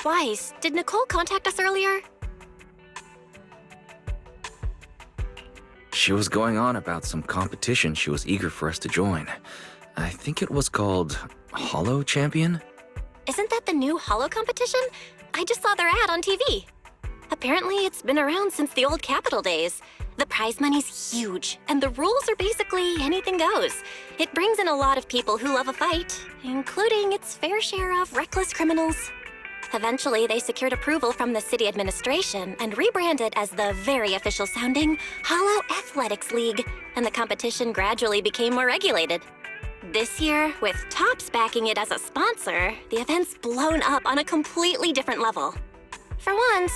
Wise, did Nicole contact us earlier? She was going on about some competition she was eager for us to join. I think it was called Hollow Champion? Isn't that the new Hollow competition? I just saw their ad on TV. Apparently, it's been around since the old Capitol days. The prize money's huge, and the rules are basically anything goes. It brings in a lot of people who love a fight, including its fair share of reckless criminals. Eventually, they secured approval from the city administration and rebranded as the very official-sounding Hollow Athletics League, and the competition gradually became more regulated. This year, with Topps backing it as a sponsor, the event's blown up on a completely different level. For once,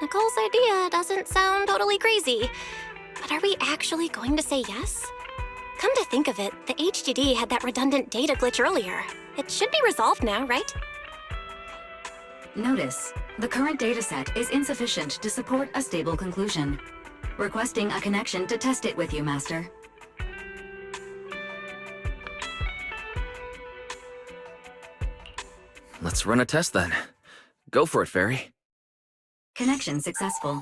Nicole's idea doesn't sound totally crazy. But are we actually going to say yes? Come to think of it, the HDD had that redundant data glitch earlier. It should be resolved now, right? Notice, the current dataset is insufficient to support a stable conclusion. Requesting a connection to test it with you, Master. Let's run a test then. Go for it, Fairy. Connection successful.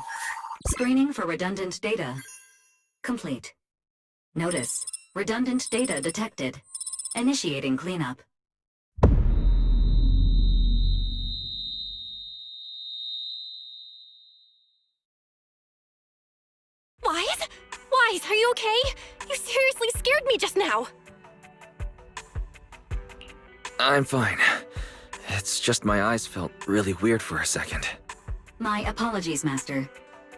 Screening for redundant data. Complete. Notice, redundant data detected. Initiating cleanup. Wise? Wise, are you okay? You seriously scared me just now. I'm fine. It's just my eyes felt really weird for a second. My apologies, Master.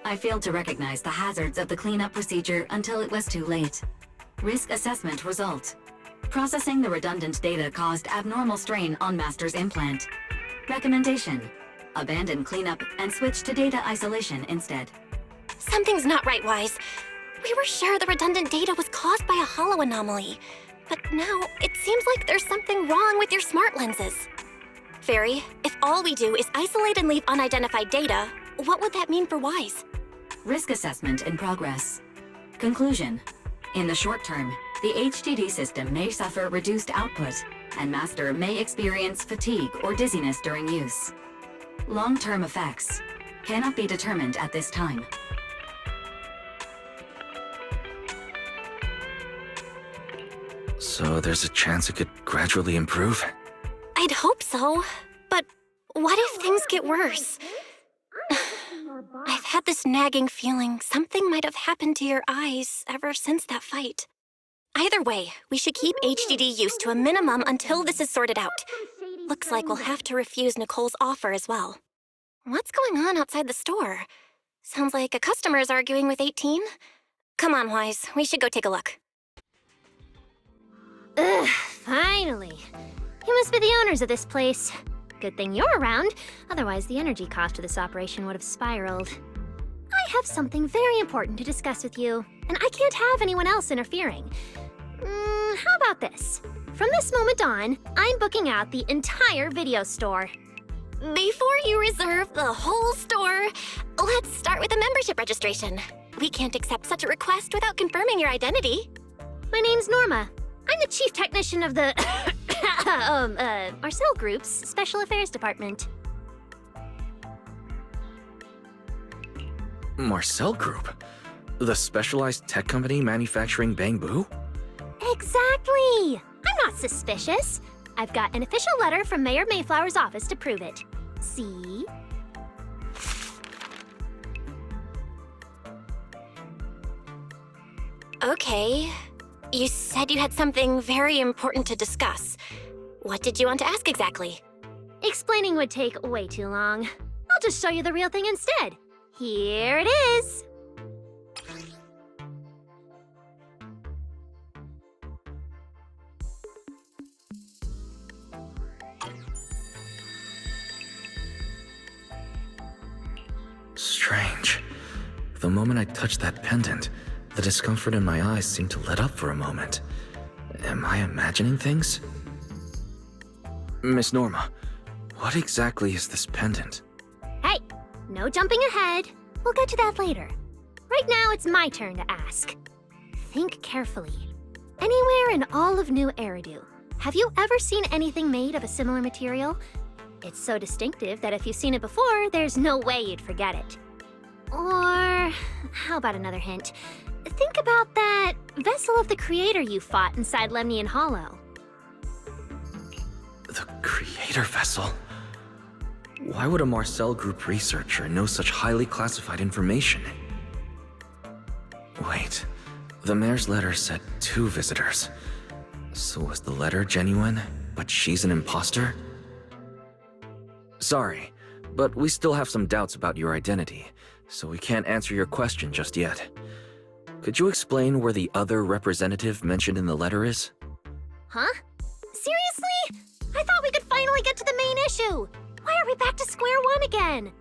I failed to recognize the hazards of the cleanup procedure until it was too late. Risk assessment result. Processing the redundant data caused abnormal strain on Master's implant. Recommendation: abandon cleanup and switch to data isolation instead. Something's not right, Wise. We were sure the redundant data was caused by a hollow anomaly. But now, it seems like there's something wrong with your smart lenses. Fairy, if all we do is isolate and leave unidentified data, what would that mean for Wise? Risk assessment in progress. Conclusion: in the short term, the HDD system may suffer reduced output, and Master may experience fatigue or dizziness during use. Long-term effects cannot be determined at this time. So there's a chance it could gradually improve? I'd hope so, but what if things get worse? I've had this nagging feeling something might have happened to your eyes ever since that fight. Either way, we should keep HDD use to a minimum until this is sorted out. Looks like we'll have to refuse Nicole's offer as well. What's going on outside the store? Sounds like a customer is arguing with 18. Come on, Wise. We should go take a look. Ugh, finally. You must be the owners of this place. Good thing you're around, otherwise the energy cost of this operation would have spiraled. I have something very important to discuss with you, and I can't have anyone else interfering. How about this? From this moment on, I'm booking out the entire video store. Before you reserve the whole store, let's start with a membership registration. We can't accept such a request without confirming your identity. My name's Norma. I'm the chief technician of the Marcel Group's Special Affairs Department. Marcel Group? The specialized tech company manufacturing Bamboo? Exactly! I'm not suspicious. I've got an official letter from Mayor Mayflower's office to prove it. See? Okay. You said you had something very important to discuss. What did you want to ask exactly? Explaining would take way too long. I'll just show you the real thing instead. Here it is! Strange. The moment I touched that pendant, the discomfort in my eyes seemed to let up for a moment. Am I imagining things? Miss Norma, what exactly is this pendant? Hey, no jumping ahead. We'll get to that later. Right now, it's my turn to ask. Think carefully. Anywhere in all of New Eridu, have you ever seen anything made of a similar material? It's so distinctive that if you've seen it before, there's no way you'd forget it. Or, how about another hint? Think about that vessel of the Creator you fought inside Lemnian Hollow. The Creator Vessel? Why would a Marcel Group researcher know such highly classified information? Wait, the mayor's letter said 2 visitors. So was the letter genuine, but she's an imposter? Sorry, but we still have some doubts about your identity, so we can't answer your question just yet. Could you explain where the other representative mentioned in the letter is? Huh? Seriously? I thought we could finally get to the main issue. Why are we back to square one again?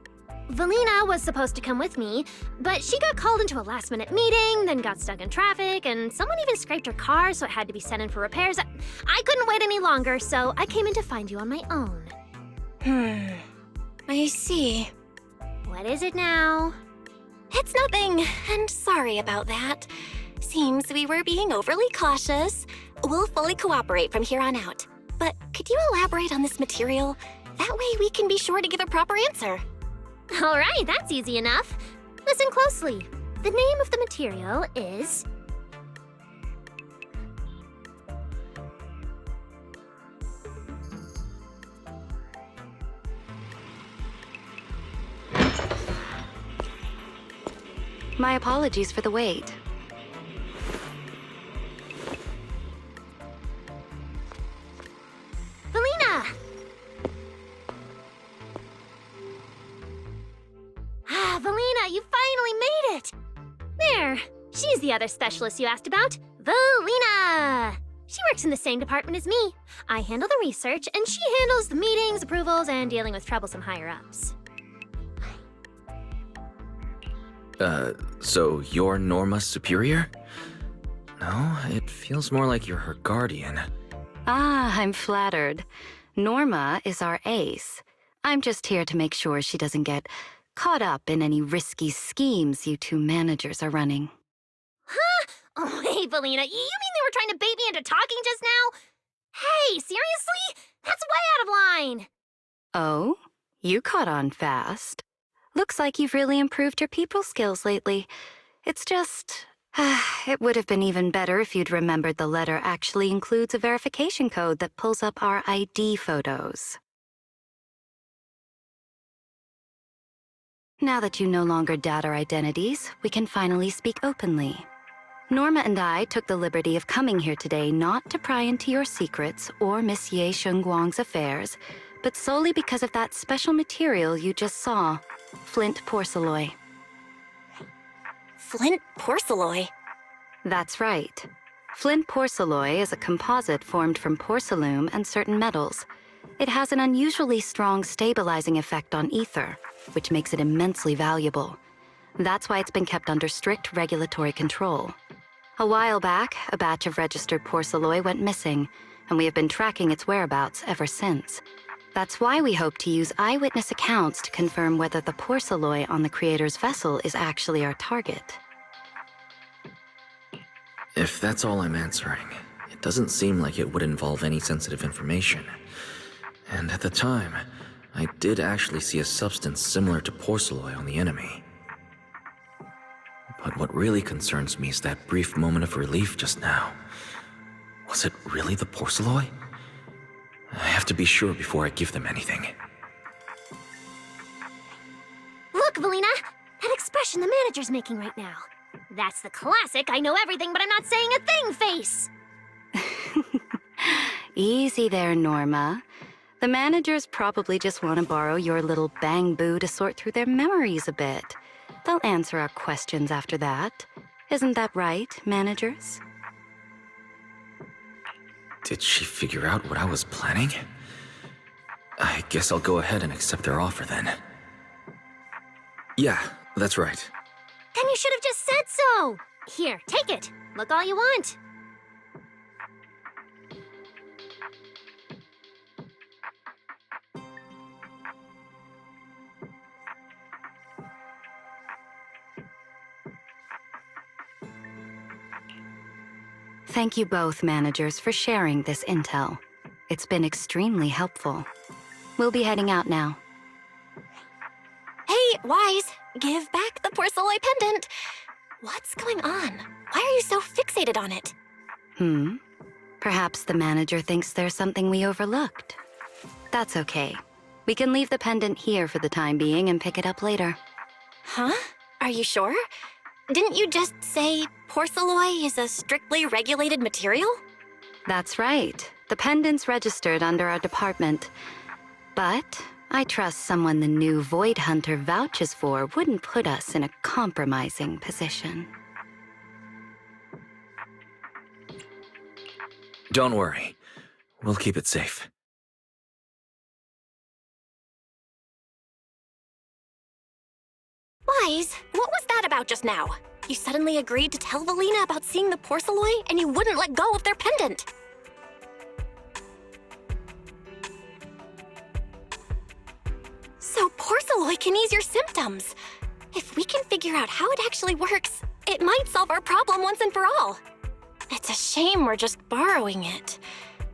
Valina was supposed to come with me, but she got called into a last-minute meeting, then got stuck in traffic, and someone even scraped her car, so it had to be sent in for repairs. I couldn't wait any longer, so I came in to find you on my own. I see. What is it now? It's nothing, and sorry about that. Seems we were being overly cautious. We'll fully cooperate from here on out. But could you elaborate on this material? That way we can be sure to give a proper answer. All right, that's easy enough. Listen closely. The name of the material is... My apologies for the wait. Valina! Valina, you finally made it! There, she's the other specialist you asked about. Valina! She works in the same department as me. I handle the research, and she handles the meetings, approvals, and dealing with troublesome higher-ups. So you're Norma's superior? No, it feels more like you're her guardian. Ah, I'm flattered. Norma is our ace. I'm just here to make sure she doesn't get caught up in any risky schemes you 2 managers are running. Huh? Oh, hey, Valina, you mean they were trying to bait me into talking just now? Hey, seriously? That's way out of line! Oh? You caught on fast. Looks like you've really improved your people skills lately. It's just... it would have been even better if you'd remembered the letter actually includes a verification code that pulls up our ID photos. Now that you no longer doubt our identities, we can finally speak openly. Norma and I took the liberty of coming here today not to pry into your secrets or Miss Ye Shengguang's affairs, but solely because of that special material you just saw, flint porcelain. Flint porcelain? That's right. Flint porcelain is a composite formed from porcelain and certain metals. It has an unusually strong stabilizing effect on ether, which makes it immensely valuable. That's why it's been kept under strict regulatory control. A while back, a batch of registered porcelain went missing, and we have been tracking its whereabouts ever since. That's why we hope to use eyewitness accounts to confirm whether the porcelain on the creator's vessel is actually our target. If that's all I'm answering, it doesn't seem like it would involve any sensitive information. And at the time, I did actually see a substance similar to porcelain on the enemy. But what really concerns me is that brief moment of relief just now. Was it really the porcelain? I have to be sure before I give them anything. Look, Valina! That expression the manager's making right now. That's the classic I know everything but I'm not saying a thing face! Easy there, Norma. The managers probably just want to borrow your little bang-boo to sort through their memories a bit. They'll answer our questions after that. Isn't that right, managers? Did she figure out what I was planning? I guess I'll go ahead and accept their offer then. Yeah, that's right. Then you should have just said so! Here, take it. Look all you want. Thank you both, managers, for sharing this intel. It's been extremely helpful. We'll be heading out now. Hey, Wise, give back the porcelain pendant. What's going on? Why are you so fixated on it? Perhaps the manager thinks there's something we overlooked. That's okay. We can leave the pendant here for the time being and pick it up later. Huh? Are you sure? Didn't you just say porcelain is a strictly regulated material? That's right. The pendant's registered under our department. But I trust someone the new Void Hunter vouches for wouldn't put us in a compromising position. Don't worry. We'll keep it safe. Wise, what was that about just now? You suddenly agreed to tell Valina about seeing the porcelain, and you wouldn't let go of their pendant. So porcelain can ease your symptoms. If we can figure out how it actually works, it might solve our problem once and for all. It's a shame we're just borrowing it,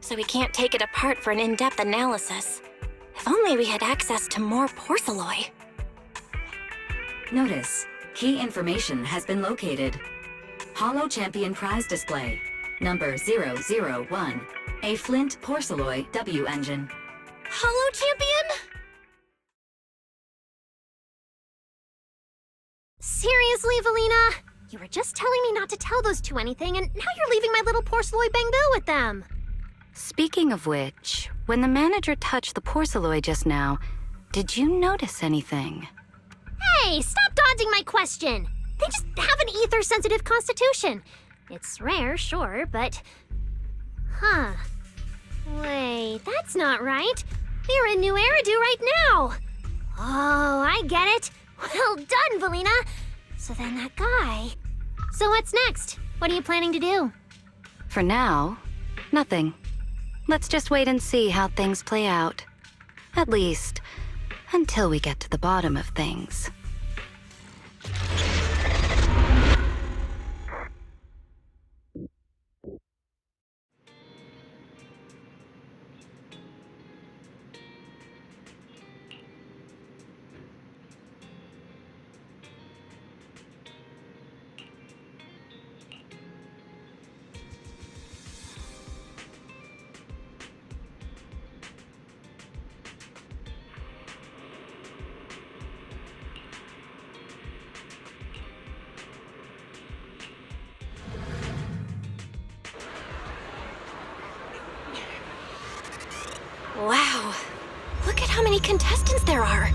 so we can't take it apart for an in-depth analysis. If only we had access to more porcelain. Notice, key information has been located. Holo Champion Prize Display, number 001, a Flint Porcelain W engine. Holo Champion? Seriously, Valina? You were just telling me not to tell those two anything, and now you're leaving my little porcelain bang-boo with them. Speaking of which, when the manager touched the porcelain just now, did you notice anything? Hey, stop dodging my question! They just have an ether-sensitive constitution. It's rare, sure, but... Huh. Wait, that's not right. They're in New Eridu right now. Oh, I get it. Well done, Valina. So then that guy... So what's next? What are you planning to do? For now, nothing. Let's just wait and see how things play out. At least, until we get to the bottom of things. Wow. Look at how many contestants there are.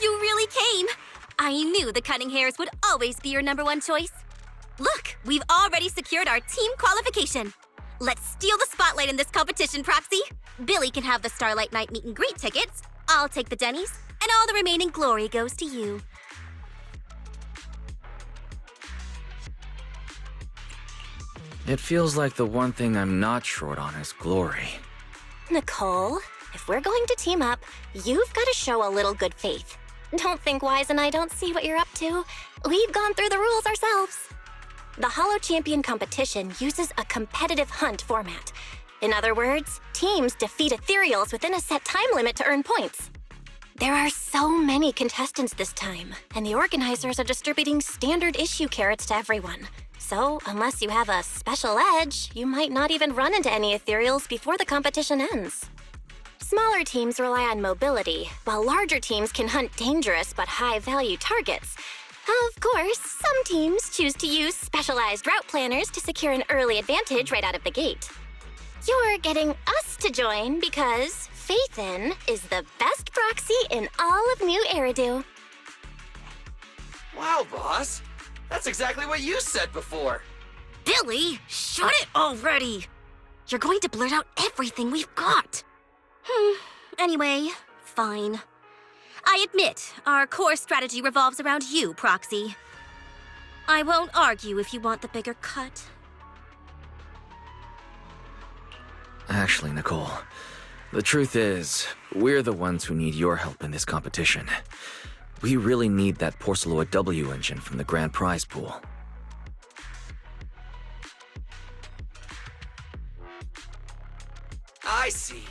You really came! I knew the Cunning Hairs would always be your #1 choice. Look, we've already secured our team qualification. Let's steal the spotlight in this competition, Proxy. Billy can have the Starlight Night meet and greet tickets. I'll take the Denny's, and all the remaining glory goes to you. It feels like the one thing I'm not short on is glory. Nicole, if we're going to team up, you've got to show a little good faith. Don't think Wise and I don't see what you're up to. We've gone through the rules ourselves. The Holo Champion competition uses a competitive hunt format. In other words, teams defeat ethereals within a set time limit to earn points. There are so many contestants this time, and the organizers are distributing standard issue carrots to everyone. So, unless you have a special edge, you might not even run into any ethereals before the competition ends. Smaller teams rely on mobility, while larger teams can hunt dangerous but high-value targets. Of course, some teams choose to use specialized route planners to secure an early advantage right out of the gate. You're getting us to join because Faithin is the best proxy in all of New Eridu. Wow, boss. That's exactly what you said before. Billy, shut it already! You're going to blurt out everything we've got. Anyway, fine. I admit, our core strategy revolves around you, Proxy. I won't argue if you want the bigger cut. Actually, Nicole, the truth is, we're the ones who need your help in this competition. We really need that Porceloid W engine from the grand prize pool. I see.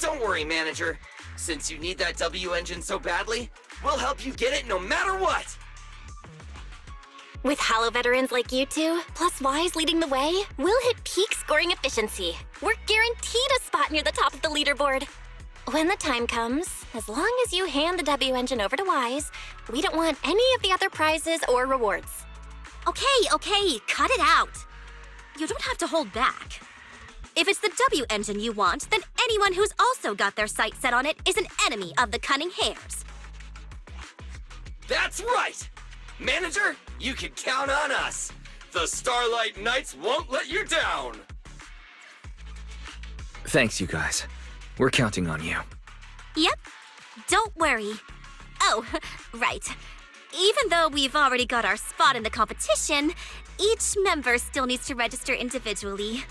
Don't worry, manager. Since you need that W engine so badly, we'll help you get it no matter what! With Holo veterans like you two, plus Wise leading the way, we'll hit peak scoring efficiency. We're guaranteed a spot near the top of the leaderboard. When the time comes, as long as you hand the W engine over to Wise, we don't want any of the other prizes or rewards. Okay, cut it out. You don't have to hold back. If it's the W engine you want, then anyone who's also got their sights set on it is an enemy of the Cunning Hairs. That's right! Manager, you can count on us! The Starlight Knights won't let you down! Thanks, you guys. We're counting on you. Yep, don't worry. Oh, right. Even though we've already got our spot in the competition, each member still needs to register individually.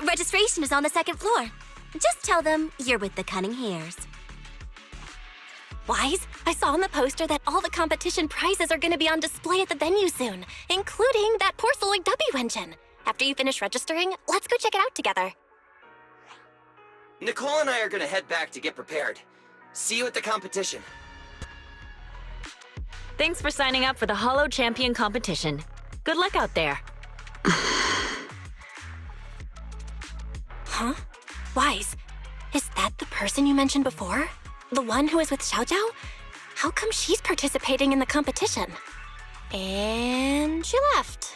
Registration is on the 2nd floor. Just tell them you're with the Cunning Hairs. Wise, I saw on the poster that all the competition prizes are going to be on display at the venue soon, including that Porceloid W engine. After you finish registering, let's go check it out together. Nicole and I are gonna head back to get prepared. See you at the competition. Thanks for signing up for the Holo Champion competition. Good luck out there. Huh? Wise, is that the person you mentioned before? The one who was with Xiaojiao? How come she's participating in the competition? And she left.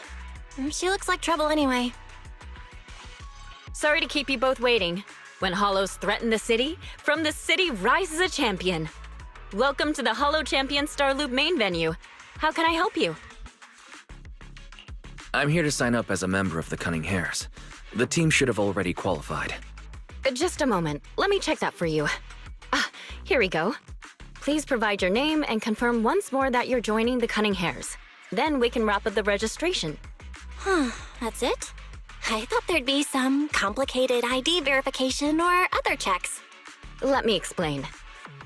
She looks like trouble anyway. Sorry to keep you both waiting. When Holos threaten the city, from the city rises a champion. Welcome to the Holo Champion Starloop main venue. How can I help you? I'm here to sign up as a member of the Cunning Hairs. The team should have already qualified. Just a moment. Let me check that for you. Here we go. Please provide your name and confirm once more that you're joining the Cunning Hairs. Then we can wrap up the registration. That's it? I thought there'd be some complicated ID verification or other checks. Let me explain.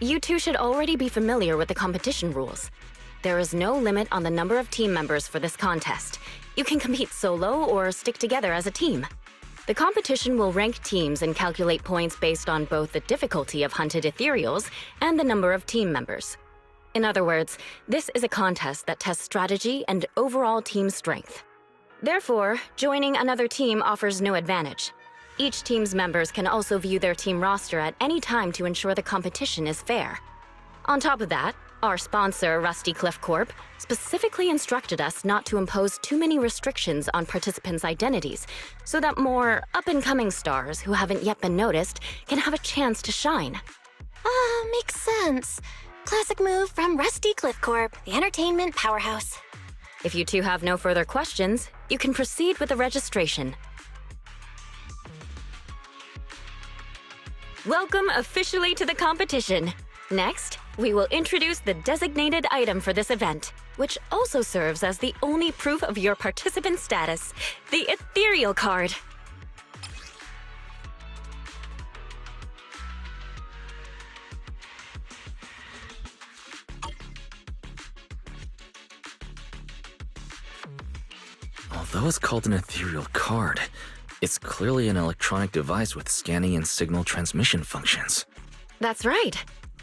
You two should already be familiar with the competition rules. There is no limit on the number of team members for this contest. You can compete solo or stick together as a team. The competition will rank teams and calculate points based on both the difficulty of hunted ethereals and the number of team members. In other words, this is a contest that tests strategy and overall team strength. Therefore, joining another team offers no advantage. Each team's members can also view their team roster at any time to ensure the competition is fair. On top of that, Our sponsor, Rusty Cliff Corp, specifically instructed us not to impose too many restrictions on participants' identities, so that more up-and-coming stars who haven't yet been noticed can have a chance to shine. Makes sense. Classic move from Rusty Cliff Corp, the entertainment powerhouse. If you two have no further questions, you can proceed with the registration. Welcome officially to the competition. Next, we will introduce the designated item for this event, which also serves as the only proof of your participant status, the Ethereal Card. Although it's called an ethereal card, it's clearly an electronic device with scanning and signal transmission functions. That's right.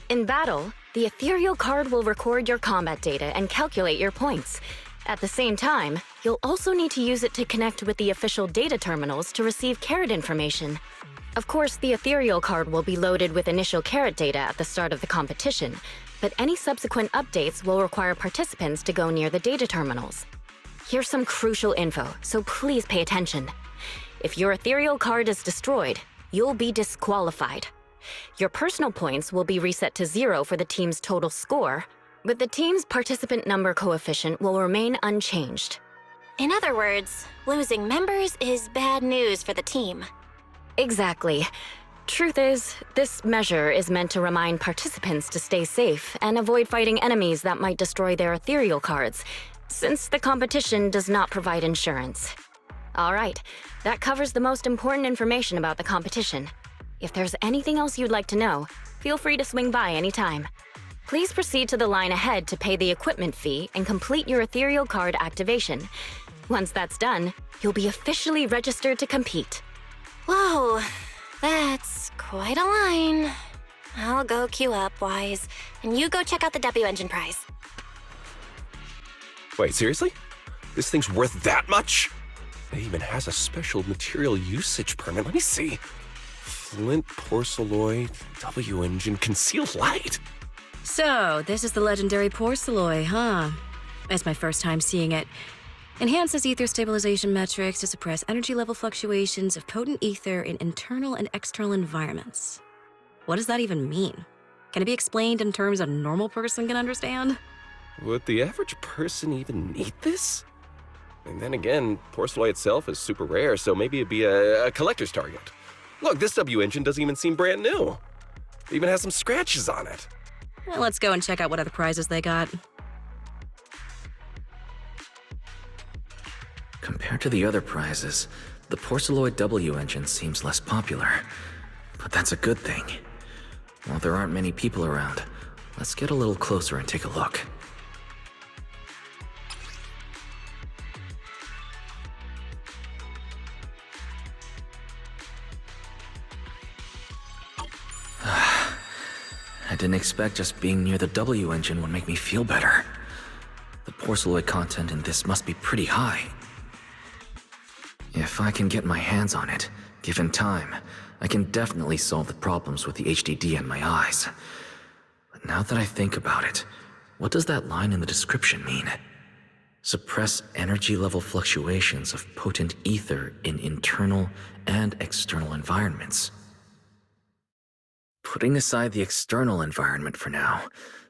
In battle, the Ethereal Card will record your combat data and calculate your points. At the same time, you'll also need to use it to connect with the official data terminals to receive carrot information. Of course, the Ethereal Card will be loaded with initial carrot data at the start of the competition, but any subsequent updates will require participants to go near the data terminals. Here's some crucial info, so please pay attention. If your Ethereal Card is destroyed, you'll be disqualified. Your personal points will be reset to 0 for the team's total score, but the team's participant number coefficient will remain unchanged. In other words, losing members is bad news for the team. Exactly. Truth is, this measure is meant to remind participants to stay safe and avoid fighting enemies that might destroy their Ethereal Cards, since the competition does not provide insurance. All right, that covers the most important information about the competition. If there's anything else you'd like to know, feel free to swing by anytime. Please proceed to the line ahead to pay the equipment fee and complete your Ethereal Card activation. Once that's done, you'll be officially registered to compete. Whoa, that's quite a line. I'll go queue up, Wise, and you go check out the W Engine prize. Wait, seriously? This thing's worth that much? It even has a special material usage permit. Let me see. Flint, porcelloy, W engine, concealed light. So, this is the legendary porcelloy, huh? It's my first time seeing it. Enhances ether stabilization metrics to suppress energy level fluctuations of potent ether in internal and external environments. What does that even mean? Can it be explained in terms a normal person can understand? Would the average person even need this? And then again, porcelloy itself is super rare, so maybe it'd be a collector's target. Look, this W engine doesn't even seem brand new. It even has some scratches on it. Well, let's go and check out what other prizes they got. Compared to the other prizes, the porcelloid W engine seems less popular. But that's a good thing. While there aren't many people around, let's get a little closer and take a look. I didn't expect just being near the W engine would make me feel better. The porcelloid content in this must be pretty high. If I can get my hands on it, given time, I can definitely solve the problems with the HDD in my eyes. But now that I think about it, what does that line in the description mean? Suppress energy level fluctuations of potent ether in internal and external environments. Putting aside the external environment for now,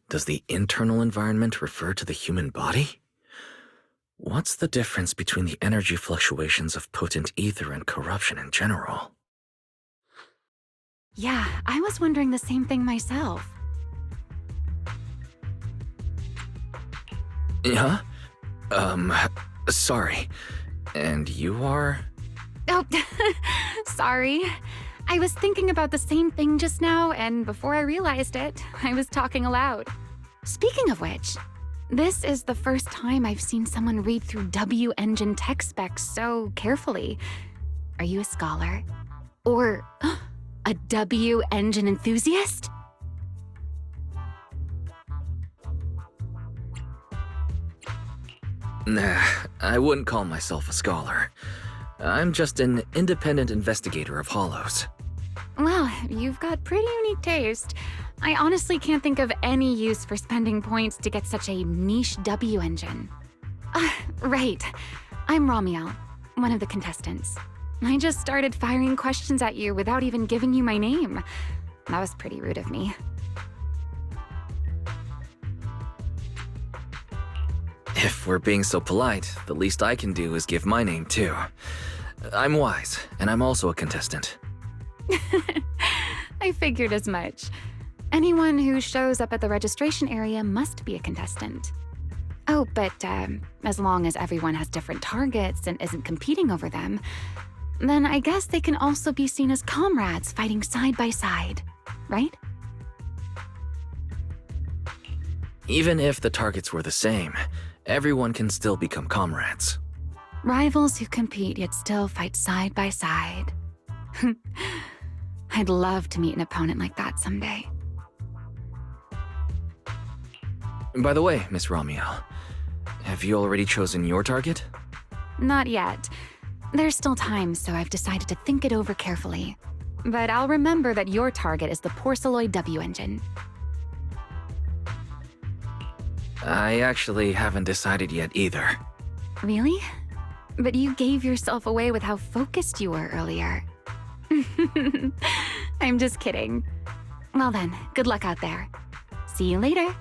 does the internal environment refer to the human body? What's the difference between the energy fluctuations of potent ether and corruption in general? Yeah, I was wondering the same thing myself. Huh? Sorry. And you are? Oh, sorry. I was thinking about the same thing just now, and before I realized it, I was talking aloud. Speaking of which, this is the first time I've seen someone read through W engine tech specs so carefully. Are you a scholar? Or a W engine enthusiast? Nah, I wouldn't call myself a scholar. I'm just an independent investigator of hollows. Well, you've got pretty unique taste. I honestly can't think of any use for spending points to get such a niche W engine. Right. I'm Ramiel, one of the contestants. I just started firing questions at you without even giving you my name. That was pretty rude of me. If we're being so polite, the least I can do is give my name too. I'm Wise, and I'm also a contestant. I figured as much. Anyone who shows up at the registration area must be a contestant. Oh, but as long as everyone has different targets and isn't competing over them, then I guess they can also be seen as comrades fighting side by side, right? Even if the targets were the same, everyone can still become comrades. Rivals who compete yet still fight side by side. I'd love to meet an opponent like that someday. By the way, Miss Ramiel, have you already chosen your target? Not yet. There's still time, so I've decided to think it over carefully. But I'll remember that your target is the Porceloid W engine. I actually haven't decided yet either. Really? But you gave yourself away with how focused you were earlier. I'm just kidding. Well then, good luck out there. See you later.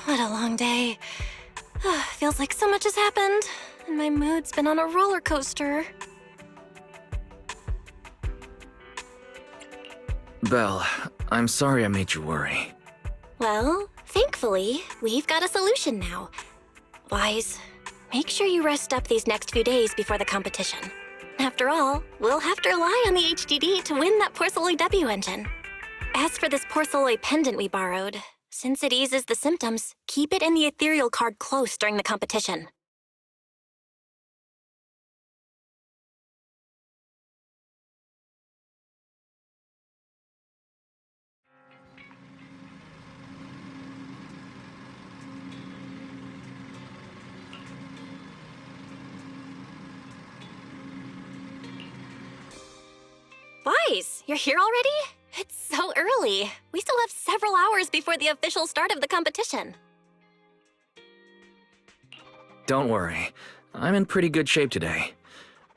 What a long day. Feels like so much has happened, and my mood's been on a roller coaster. Belle, I'm sorry I made you worry. Well, thankfully, we've got a solution now. Wise, make sure you rest up these next few days before the competition. After all, we'll have to rely on the HDD to win that Porceloid W engine. As for this Porceloid pendant we borrowed, since it eases the symptoms, keep it in the ethereal card close during the competition. Wise, you're here already? It's so early. We still have several hours before the official start of the competition. Don't worry, I'm in pretty good shape today.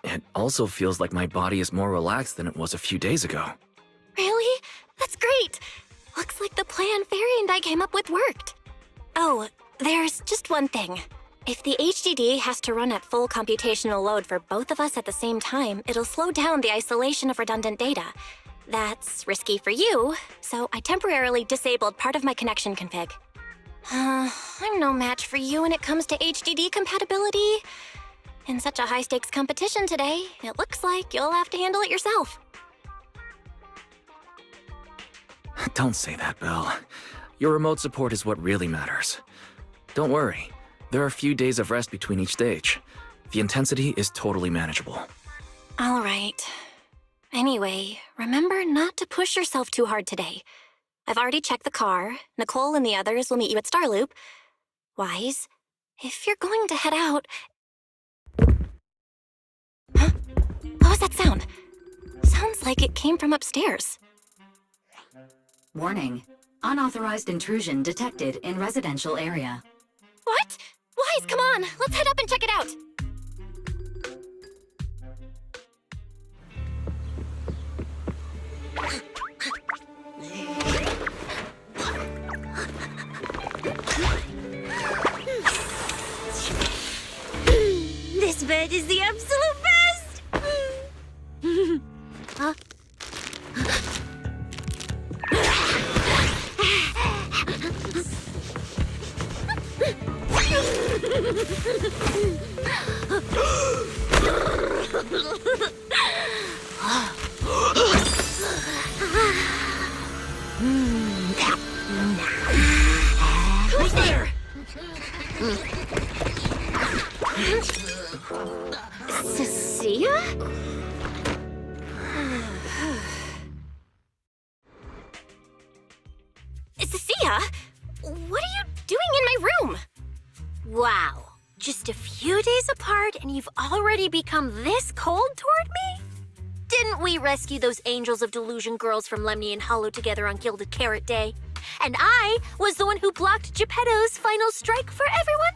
It also feels like my body is more relaxed than it was a few days ago. Really? That's great! Looks like the plan Fairy and I came up with worked. Oh, there's just one thing. If the HDD has to run at full computational load for both of us at the same time, it'll slow down the isolation of redundant data. That's risky for you, so I temporarily disabled part of my connection config. I'm no match for you when it comes to HDD compatibility. In such a high-stakes competition today, it looks like you'll have to handle it yourself. Don't say that, Belle. Your remote support is what really matters. Don't worry. There are a few days of rest between each stage. The intensity is totally manageable. All right. Anyway, remember not to push yourself too hard today. I've already checked the car. Nicole and the others will meet you at Starloop. Wise, if you're going to head out... Huh? What was that sound? Sounds like it came from upstairs. Warning. Unauthorized intrusion detected in residential area. What? Wise, come on! Let's head up and check it out! This bed is the absolute best! Huh? Who's there? Cecilia? Cecilia? What are you doing in my room? Wow. Just a few days apart and you've already become this cold toward me? Didn't we rescue those Angels of Delusion girls from Lemny and Hollow together on Gilded Carrot Day? And I was the one who blocked Geppetto's final strike for everyone?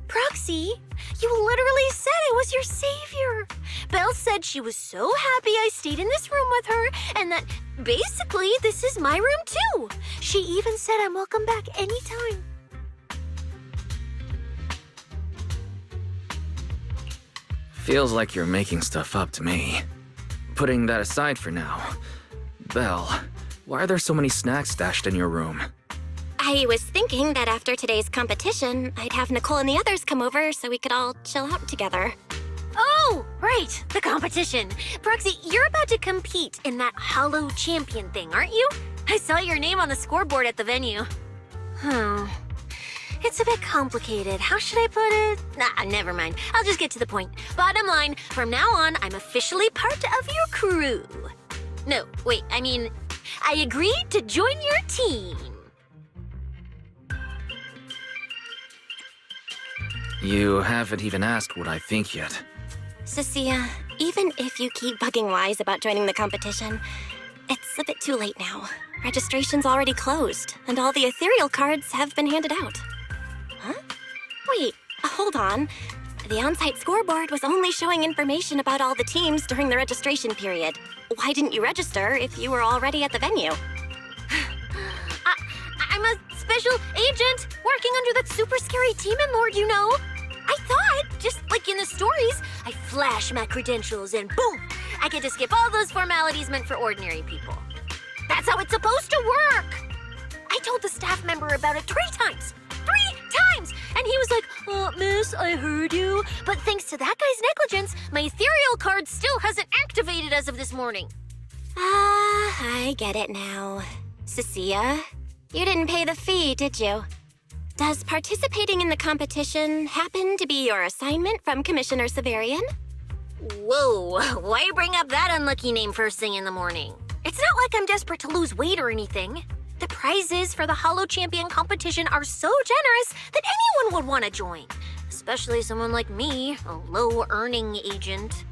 Proxy, you literally said I was your savior. Belle said she was so happy I stayed in this room with her and that basically this is my room too. She even said I'm welcome back anytime. Feels like you're making stuff up to me. Putting that aside for now. Belle, why are there so many snacks stashed in your room? I was thinking that after today's competition, I'd have Nicole and the others come over so we could all chill out together. Oh, right, the competition. Proxy, you're about to compete in that Hollow Champion thing, aren't you? I saw your name on the scoreboard at the venue. It's a bit complicated. How should I put it? Nah, never mind. I'll just get to the point. Bottom line, from now on, I'm officially part of your crew. No, wait, I mean, I agreed to join your team. You haven't even asked what I think yet. Cecilia, even if you keep bugging Wise about joining the competition, it's a bit too late now. Registration's already closed, and all the ethereal cards have been handed out. Huh? Wait, hold on. The on-site scoreboard was only showing information about all the teams during the registration period. Why didn't you register if you were already at the venue? I'm a special agent working under that super scary demon lord, you know. I thought, just like in the stories, I flash my credentials and boom, I get to skip all those formalities meant for ordinary people. That's how it's supposed to work. I told the staff member about it 3 times. 3 times! And he was like, miss, I heard you. But thanks to that guy's negligence, my ethereal card still hasn't activated as of this morning. I get it now. Cecilia, you didn't pay the fee, did you? Does participating in the competition happen to be your assignment from Commissioner Severian? Whoa, why bring up that unlucky name first thing in the morning? It's not like I'm desperate to lose weight or anything. The prizes for the Hollow Champion competition are so generous that anyone would want to join. Especially someone like me, a low-earning agent.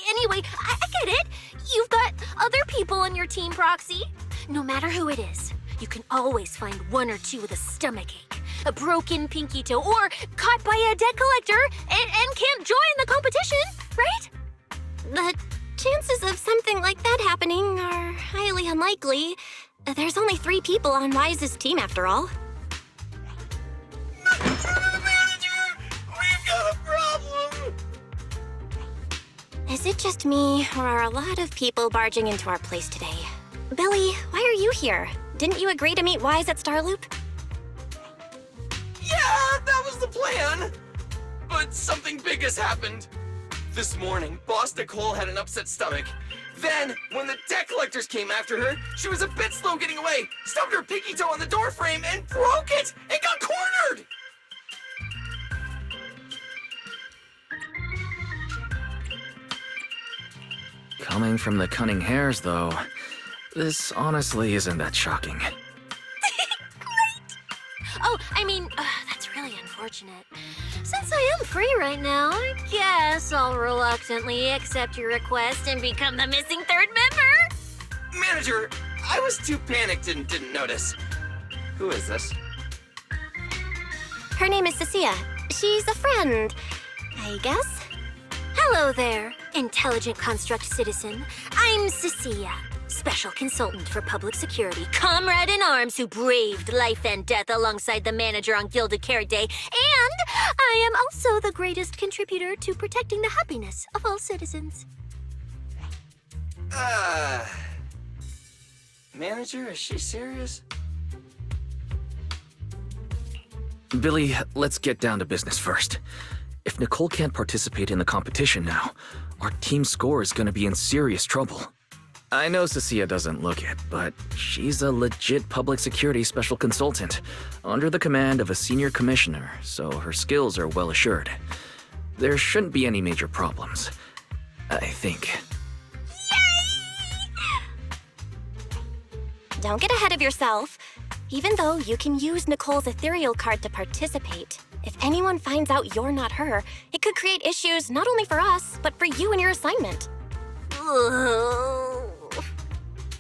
Anyway, I get it. You've got other people on your team, Proxy. No matter who it is, you can always find 1 or 2 with a stomachache, a broken pinky toe, or caught by a debt collector and can't join the competition, right? The chances of something like that happening are highly unlikely. There's only 3 people on Wise's team after all. Manager, we've got a problem! Is it just me, or are a lot of people barging into our place today? Billy, why are you here? Didn't you agree to meet Wise at Starloop? Yeah, that was the plan! But something big has happened. This morning, Boss Nicole had an upset stomach. Then, when the debt collectors came after her, she was a bit slow getting away, stubbed her pinky toe on the door frame and broke it, and got cornered! Coming from the cunning hares, though, this honestly isn't that shocking. Oh, that's really unfortunate. Since I am free right now, I guess I'll reluctantly accept your request and become the missing third member. Manager, I was too panicked and didn't notice. Who is this? Her name is Cecilia. She's a friend, I guess. Hello there, intelligent construct citizen. I'm Cecilia, special consultant for public security, comrade in arms who braved life and death alongside the manager on Gilded Carrot Day, and I am also the greatest contributor to protecting the happiness of all citizens. Manager, is she serious? Billy, let's get down to business first. If Nicole can't participate in the competition now, our team score is gonna be in serious trouble. I know Cecilia doesn't look it, but she's a legit public security special consultant, under the command of a senior commissioner, so her skills are well assured. There shouldn't be any major problems, I think. Don't get ahead of yourself. Even though you can use Nicole's ethereal card to participate, if anyone finds out you're not her, it could create issues not only for us, but for you and your assignment.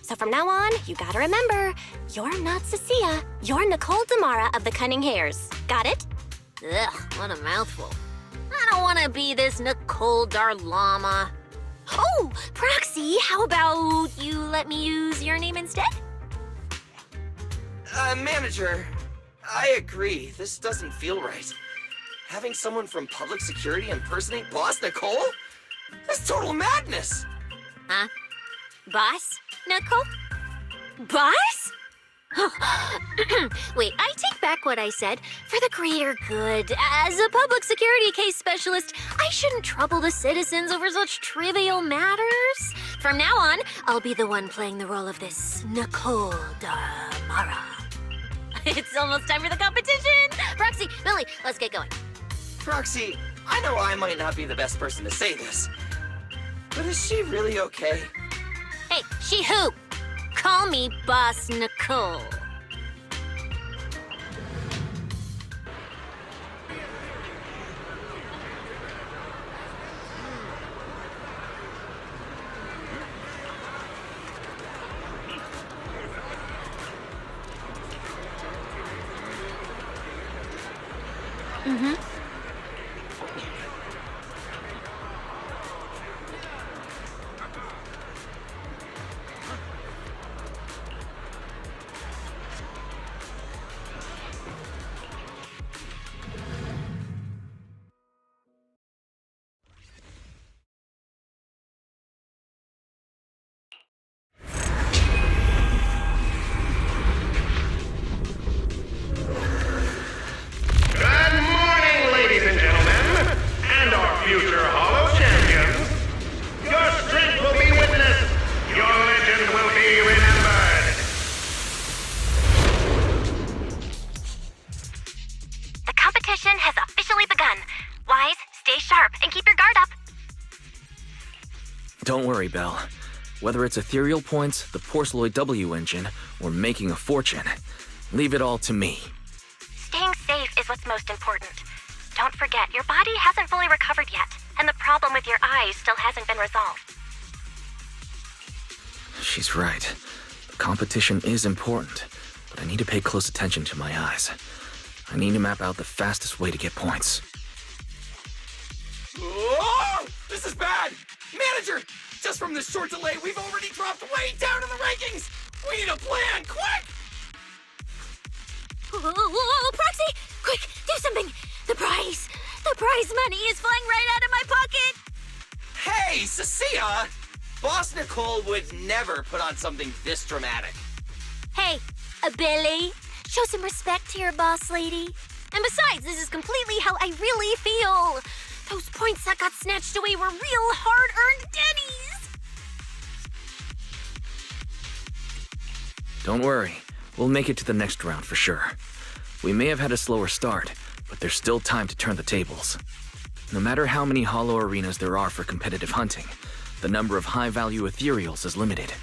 So from now on, you gotta remember, you're not Cecilia, you're Nicole Damara of the Cunning Hares. Got it? Ugh, what a mouthful. I don't wanna be this Nicole Darlama. Oh, Proxy, how about you let me use your name instead? Manager, I agree. This doesn't feel right. Having someone from public security impersonate Boss Nicole? That's total madness! Huh? Boss? Nicole? Boss? Wait, I take back what I said. For the greater good, as a public security case specialist, I shouldn't trouble the citizens over such trivial matters. From now on, I'll be the one playing the role of this Nicole Damara. It's almost time for the competition! Proxy, Billy, let's get going. Proxy, I know I might not be the best person to say this, but is she really okay? Hey, she who? Call me Boss Nicole. Good morning, ladies and gentlemen, and our future Hollow champions. Your strength will be witnessed. Your legend will be remembered. The competition has officially begun. Wise, stay sharp, and keep your guard up. Don't worry, Belle. Whether it's ethereal points, the Porceloid W engine, or making a fortune, leave it all to me. Staying safe is what's most important. Don't forget, your body hasn't fully recovered yet, and the problem with your eyes still hasn't been resolved. She's right. The competition is important, but I need to pay close attention to my eyes. I need to map out the fastest way to get points. Oh, this is bad! Manager, just from this short delay, we've already dropped way down in the rankings! We need a plan, quick! Whoa, Proxy! Quick, do something! The prize money is flying right out of my pocket! Hey, Cecilia! Boss Nicole would never put on something this dramatic. Hey, Billy, show some respect to your boss lady. And besides, this is completely how I really feel. Those points that got snatched away were real hard-earned dennies. Don't worry, we'll make it to the next round for sure. We may have had a slower start, but there's still time to turn the tables. No matter how many hollow arenas there are for competitive hunting, the number of high-value ethereals is limited.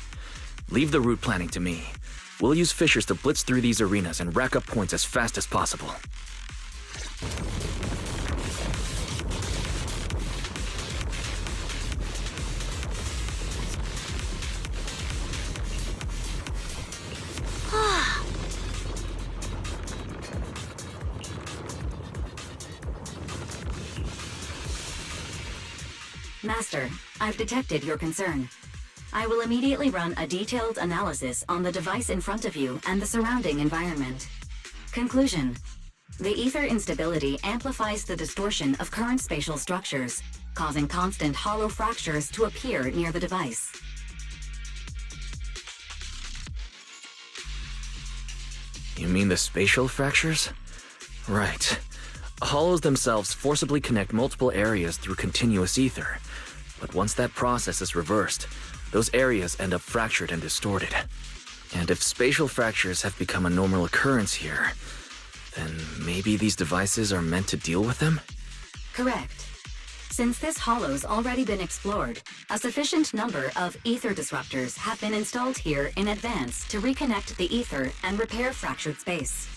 Leave the route planning to me. We'll use fishers to blitz through these arenas and rack up points as fast as possible. Master, I've detected your concern. I will immediately run a detailed analysis on the device in front of you and the surrounding environment. Conclusion. The ether instability amplifies the distortion of current spatial structures, causing constant hollow fractures to appear near the device. You mean the spatial fractures? Right. Hollows themselves forcibly connect multiple areas through continuous ether. But once that process is reversed, those areas end up fractured and distorted. And if spatial fractures have become a normal occurrence here, then maybe these devices are meant to deal with them? Correct. Since this hollow's already been explored, a sufficient number of ether disruptors have been installed here in advance to reconnect the ether and repair fractured space.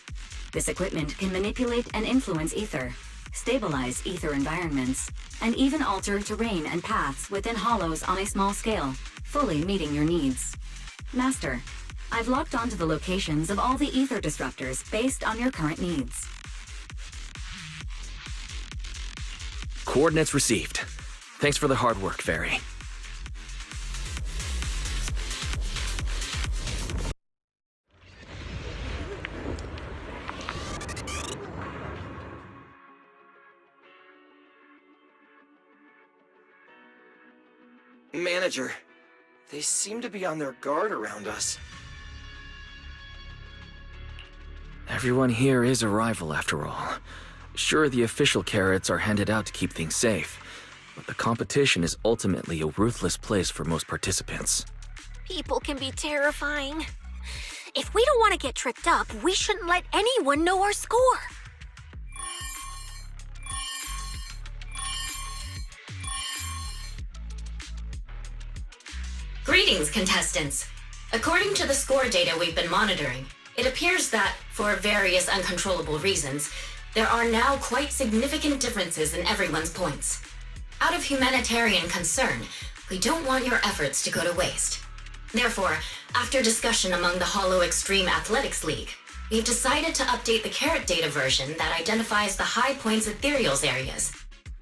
This equipment can manipulate and influence ether, stabilize ether environments, and even alter terrain and paths within hollows on a small scale, fully meeting your needs. Master, I've locked onto the locations of all the ether disruptors based on your current needs. Coordinates received. Thanks for the hard work, Fairy. Manager, they seem to be on their guard around us. Everyone here is a rival, after all. Sure, the official carrots are handed out to keep things safe, but the competition is ultimately a ruthless place for most participants. People can be terrifying. If we don't want to get tripped up, we shouldn't let anyone know our score. Greetings, contestants. According to the score data we've been monitoring, it appears that, for various uncontrollable reasons, there are now quite significant differences in everyone's points. Out of humanitarian concern, we don't want your efforts to go to waste. Therefore, after discussion among the Hollow Extreme Athletics League, we've decided to update the carrot data version that identifies the high points ethereals areas.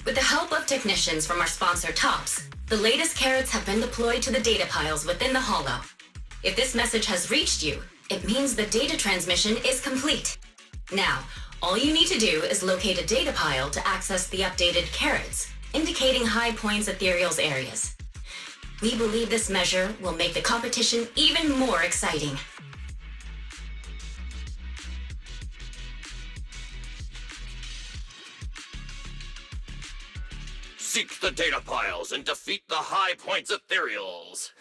With the help of technicians from our sponsor Tops, the latest carrots have been deployed to the data piles within the Hollow. If this message has reached you, it means the data transmission is complete. Now, all you need to do is locate a data pile to access the updated carrots, indicating high points ethereals areas. We believe this measure will make the competition even more exciting. Seek the data piles and defeat the high points ethereals.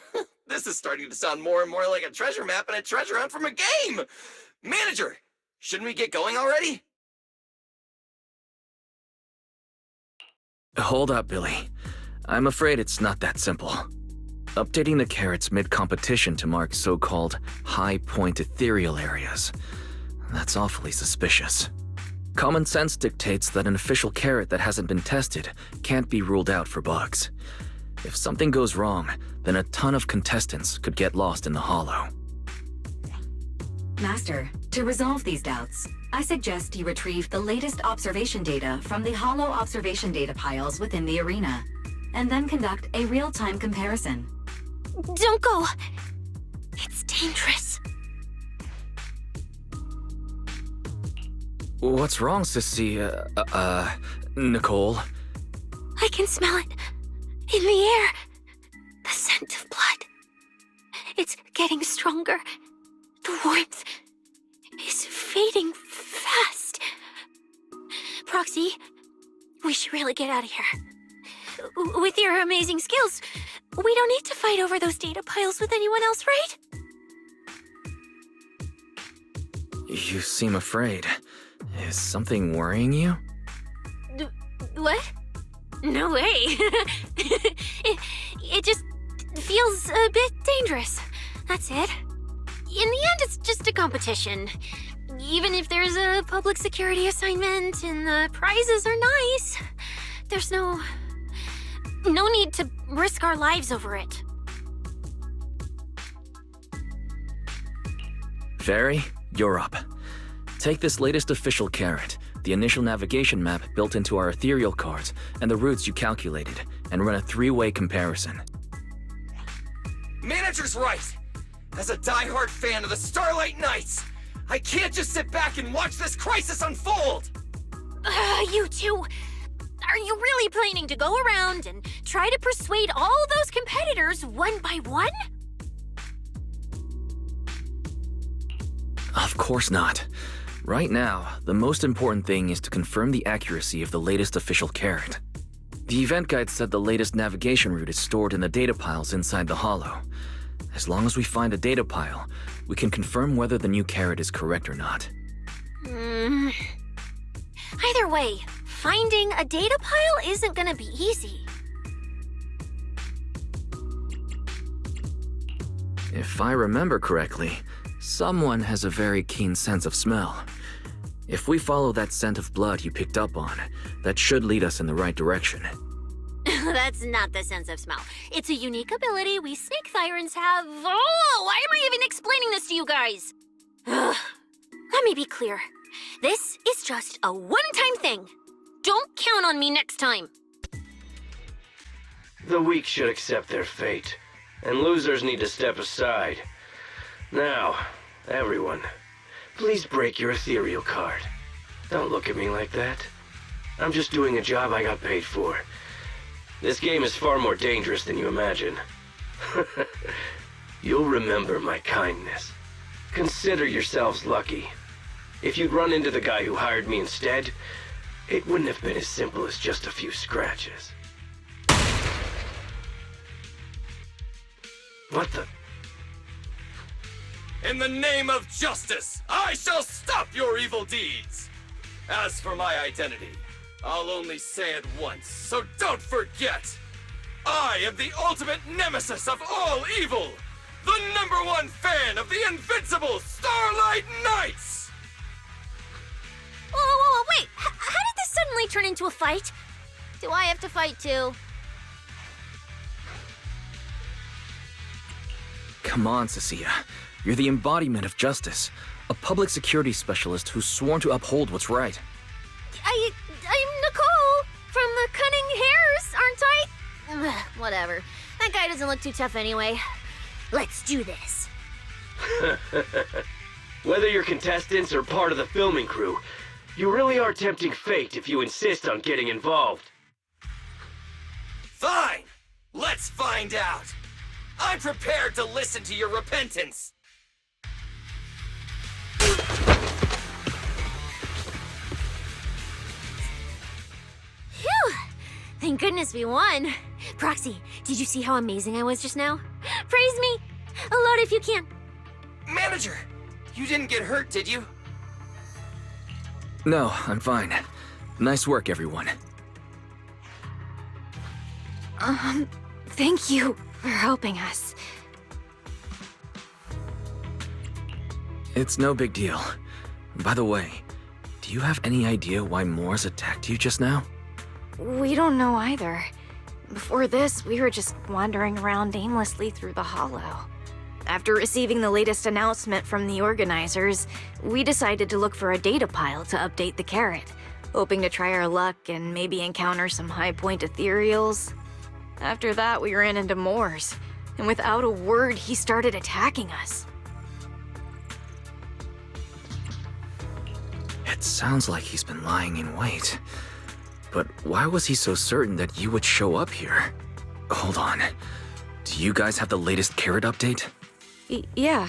This is starting to sound more and more like a treasure map and a treasure hunt from a game! Manager, shouldn't we get going already? Hold up, Billy. I'm afraid it's not that simple. Updating the carrots mid-competition to mark so-called high-point ethereal areas. That's awfully suspicious. Common sense dictates that an official carrot that hasn't been tested can't be ruled out for bugs. If something goes wrong, then a ton of contestants could get lost in the Hollow. Master, to resolve these doubts, I suggest you retrieve the latest observation data from the Hollow observation data piles within the arena, and then conduct a real-time comparison. Don't go. It's dangerous. What's wrong, Sissy? Nicole? I can smell it. In the air. The scent of blood. It's getting stronger. The warmth is fading fast. Proxy, we should really get out of here. With your amazing skills, we don't need to fight over those data piles with anyone else, right? You seem afraid. Is something worrying you? What? No way. it just feels a bit dangerous. That's it. In the end, it's just a competition. Even if there's a public security assignment and the prizes are nice, there's no need to risk our lives over it. Fairy, you're up. Take this latest official carrot, the initial navigation map built into our ethereal cards, and the routes you calculated, and run a 3-way comparison. Manager's right! As a diehard fan of the Starlight Knights, I can't just sit back and watch this crisis unfold! You two, are you really planning to go around and try to persuade all those competitors one by one? Of course not. Right now, the most important thing is to confirm the accuracy of the latest official carrot. The event guide said the latest navigation route is stored in the data piles inside the Hollow. As long as we find a data pile, we can confirm whether the new carrot is correct or not. Either way, finding a data pile isn't gonna be easy. If I remember correctly, someone has a very keen sense of smell. If we follow that scent of blood you picked up on, that should lead us in the right direction. That's not the sense of smell. It's a unique ability we snake thyrans have. Oh, why am I even explaining this to you guys? Ugh. Let me be clear. This is just a one-time thing. Don't count on me next time. The weak should accept their fate, and losers need to step aside. Now, everyone, please break your ethereal card. Don't look at me like that. I'm just doing a job I got paid for. This game is far more dangerous than you imagine. You'll remember my kindness. Consider yourselves lucky. If you'd run into the guy who hired me instead, it wouldn't have been as simple as just a few scratches. What the? In the name of justice, I shall stop your evil deeds! As for my identity, I'll only say it once, so don't forget! I am the ultimate nemesis of all evil! The #1 fan of the invincible Starlight Knights! Whoa, wait! How did this suddenly turn into a fight? Do I have to fight too? Come on, Cecilia. You're the embodiment of justice. A public security specialist who's sworn to uphold what's right. I'm Nicole from the Cunning Hairs, aren't I? Ugh, whatever. That guy doesn't look too tough anyway. Let's do this. Whether you're contestants or part of the filming crew, you really are tempting fate if you insist on getting involved. Fine! Let's find out! I'm prepared to listen to your repentance! Phew! Thank goodness we won. Proxy, did you see how amazing I was just now? Praise me! Aloud if you can. Manager! You didn't get hurt, did you? No, I'm fine. Nice work, everyone. Thank you for helping us. It's no big deal. By the way, do you have any idea why Moors attacked you just now? We don't know either. Before this, we were just wandering around aimlessly through the Hollow. After receiving the latest announcement from the organizers, we decided to look for a data pile to update the carrot, hoping to try our luck and maybe encounter some high-point ethereals. After that, we ran into Moors, and without a word, he started attacking us. It sounds like he's been lying in wait. But why was he so certain that you would show up here? Hold on. Do you guys have the latest carrot update? Yeah.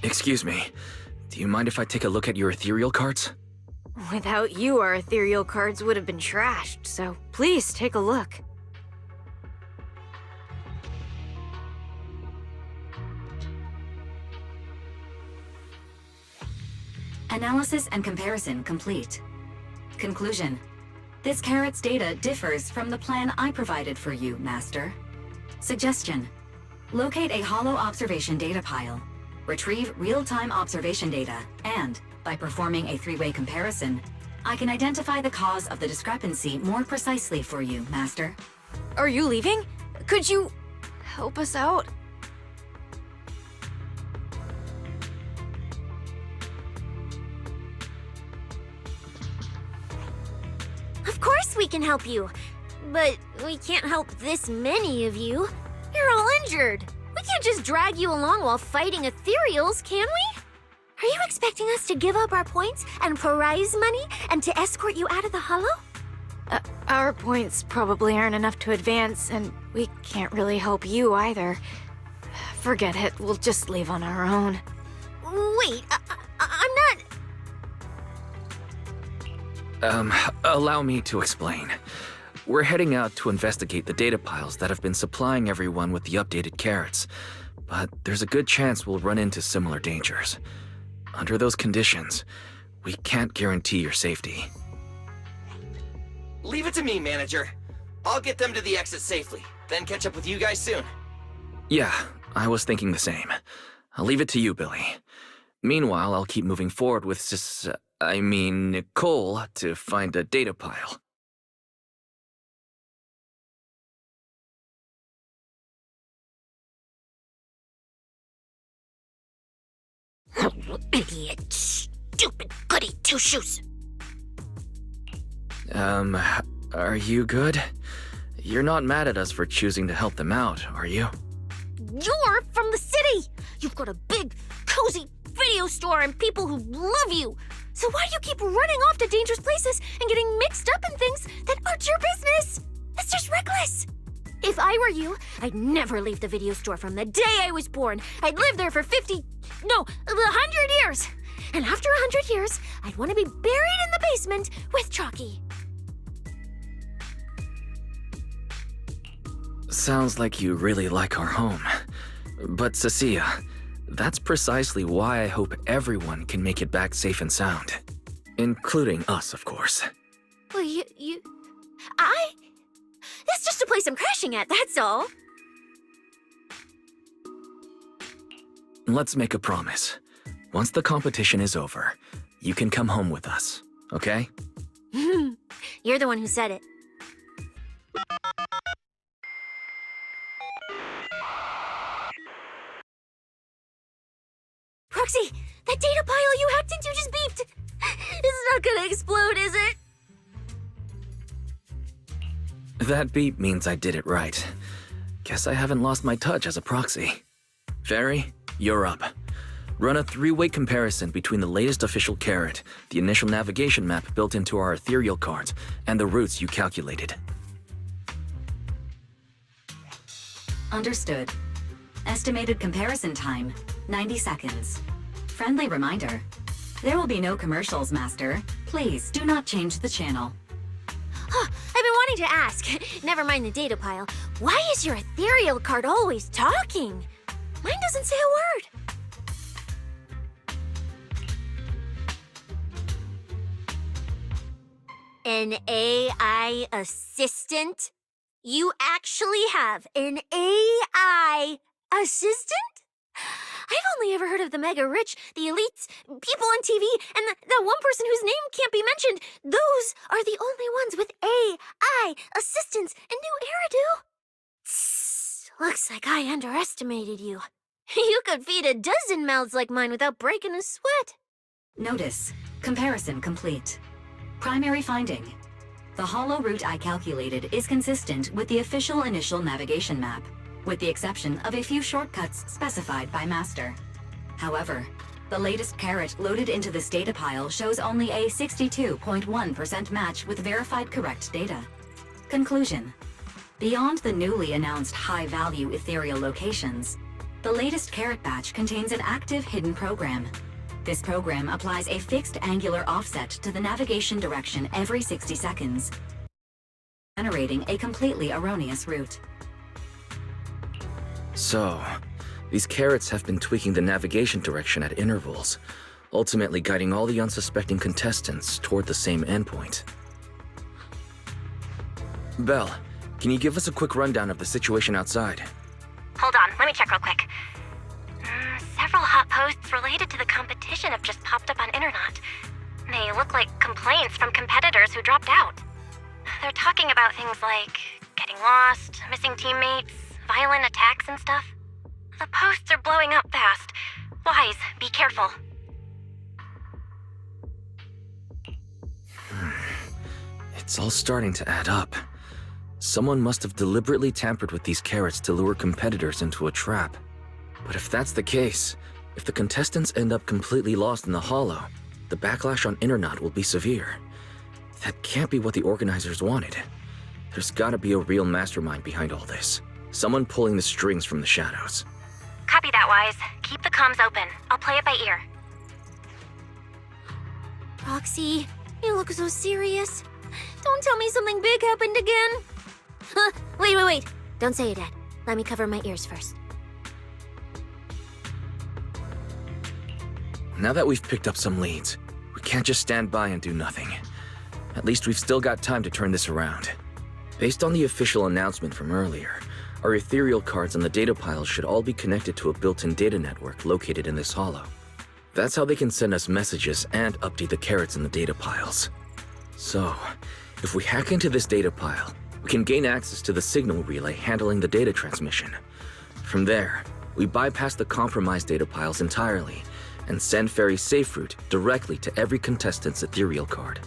Excuse me. Do you mind if I take a look at your ethereal cards? Without you, our ethereal cards would have been trashed, so please take a look. Analysis and comparison complete. Conclusion. This carrot's data differs from the plan I provided for you, Master. Suggestion: locate a hollow observation data pile, retrieve real-time observation data, and, by performing a three-way comparison, I can identify the cause of the discrepancy more precisely for you, Master. Are you leaving? Could you help us out? Of course we can help you, but we can't help this many of you. You're all injured. We can't just drag you along while fighting ethereals, can we? Are you expecting us to give up our points and prize money and to escort you out of the Hollow? Our points probably aren't enough to advance, and we can't really help you either. Forget it, we'll just leave on our own. Wait, I'm not... Allow me to explain. We're heading out to investigate the data piles that have been supplying everyone with the updated carrots, but there's a good chance we'll run into similar dangers. Under those conditions, we can't guarantee your safety. Leave it to me, manager. I'll get them to the exit safely, then catch up with you guys soon. Yeah, I was thinking the same. I'll leave it to you, Billy. Meanwhile, I'll keep moving forward with Nicole to find a data pile. Idiot, stupid goody two-shoes. Are you good? You're not mad at us for choosing to help them out, are you? You're from the city! You've got a big, cozy video store and people who love you! So why do you keep running off to dangerous places and getting mixed up in things that aren't your business? That's just reckless! If I were you, I'd never leave the video store from the day I was born. I'd live there for 100 years! And after 100 years, I'd want to be buried in the basement with Chalky. Sounds like you really like our home. But Cecilia, that's precisely why I hope everyone can make it back safe and sound. Including us, of course. Well, That's just a place I'm crashing at, that's all. Let's make a promise. Once the competition is over, you can come home with us, okay? You're the one who said it. Proxy, that data pile you hacked into just beeped. It's not gonna explode, is it? That beep means I did it right. Guess I haven't lost my touch as a proxy. Fairy, you're up. Run a three-way comparison between the latest official carrot, the initial navigation map built into our ethereal cards, and the routes you calculated. Understood. Estimated comparison time, 90 seconds. Friendly reminder, there will be no commercials, Master. Please do not change the channel. Huh, I've been wanting to ask, never mind the data pile, why is your ethereal card always talking? Mine doesn't say a word. An AI assistant? You actually have an AI assistant? I've only ever heard of the mega rich, the elites, people on TV, and that one person whose name can't be mentioned. Those are the only ones with AI assistants and new Eridu. Tss, looks like I underestimated you. You could feed a dozen mouths like mine without breaking a sweat. Notice, comparison complete. Primary finding. The hollow route I calculated is consistent with the official initial navigation map, with the exception of a few shortcuts specified by Master. However, the latest carrot loaded into this data pile shows only a 62.1% match with verified correct data. Conclusion. Beyond the newly announced high-value ethereal locations, the latest carrot batch contains an active hidden program. This program applies a fixed angular offset to the navigation direction every 60 seconds, generating a completely erroneous route. So, these carrots have been tweaking the navigation direction at intervals, ultimately guiding all the unsuspecting contestants toward the same endpoint. Belle, can you give us a quick rundown of the situation outside? Hold on, let me check real quick. Several hot posts related to the competition have just popped up on Internet. They look like complaints from competitors who dropped out. They're talking about things like getting lost, missing teammates, violent attacks and stuff. The posts are blowing up fast. Wise, be careful. It's all starting to add up. Someone must have deliberately tampered with these carrots to lure competitors into a trap. But if that's the case, if the contestants end up completely lost in the Hollow, the backlash on Internet will be severe. That can't be what the organizers wanted. There's gotta be a real mastermind behind all this. Someone pulling the strings from the shadows. Copy that, Wise. Keep the comms open. I'll play it by ear. Roxy, you look so serious. Don't tell me something big happened again. Huh, wait. Don't say it yet. Let me cover my ears first. Now that we've picked up some leads, we can't just stand by and do nothing. At least we've still got time to turn this around. Based on the official announcement from earlier, our ethereal cards and the data piles should all be connected to a built-in data network located in this hollow. That's how they can send us messages and update the carrots in the data piles. So, if we hack into this data pile, we can gain access to the signal relay handling the data transmission. From there, we bypass the compromised data piles entirely and send Fairy's safe route directly to every contestant's ethereal card.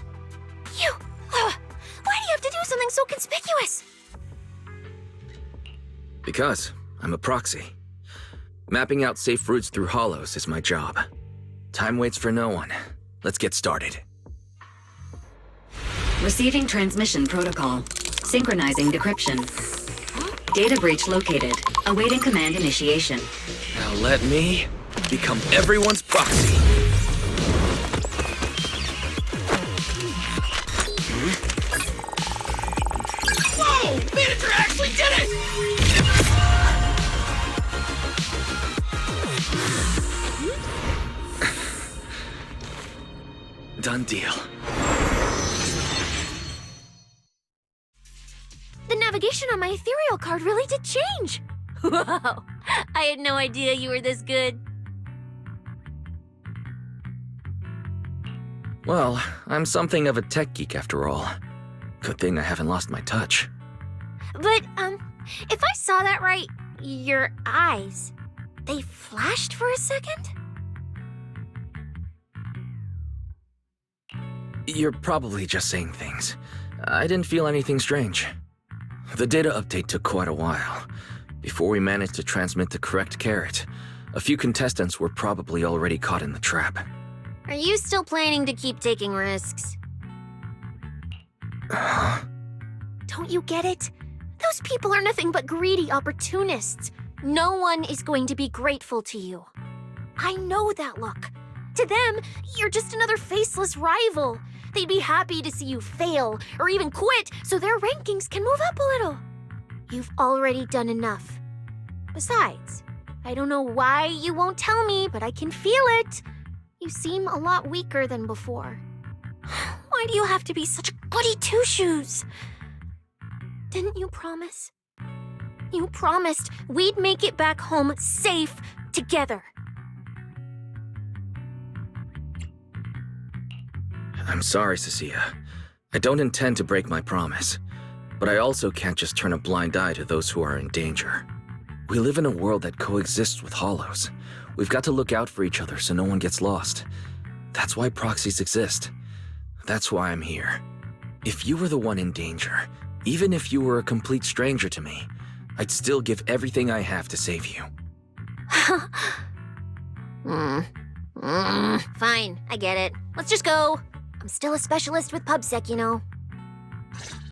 Why do you have to do something so conspicuous? Because I'm a proxy. Mapping out safe routes through hollows is my job. Time waits for no one. Let's get started. Receiving transmission protocol. Synchronizing decryption. Data breach located. Awaiting command initiation. Now let me become everyone's proxy. Whoa! Manager actually did it! Done deal. The navigation on my ethereal card really did change. Wow, I had no idea you were this good. Well, I'm something of a tech geek after all. Good thing I haven't lost my touch. But, if I saw that right, your eyes, they flashed for a second? You're probably just saying things. I didn't feel anything strange. The data update took quite a while. Before we managed to transmit the correct carrot, a few contestants were probably already caught in the trap. Are you still planning to keep taking risks? Don't you get it? Those people are nothing but greedy opportunists. No one is going to be grateful to you. I know that look. To them, you're just another faceless rival. They'd be happy to see you fail or even quit so their rankings can move up a little. You've already done enough. Besides, I don't know why you won't tell me, but I can feel it. You seem a lot weaker than before. Why do you have to be such a goody two-shoes? Didn't you promise? You promised we'd make it back home safe together. I'm sorry, Cecilia. I don't intend to break my promise. But I also can't just turn a blind eye to those who are in danger. We live in a world that coexists with hollows. We've got to look out for each other so no one gets lost. That's why proxies exist. That's why I'm here. If you were the one in danger, even if you were a complete stranger to me, I'd still give everything I have to save you. Fine, I get it. Let's just go. I'm still a specialist with PubSec, you know.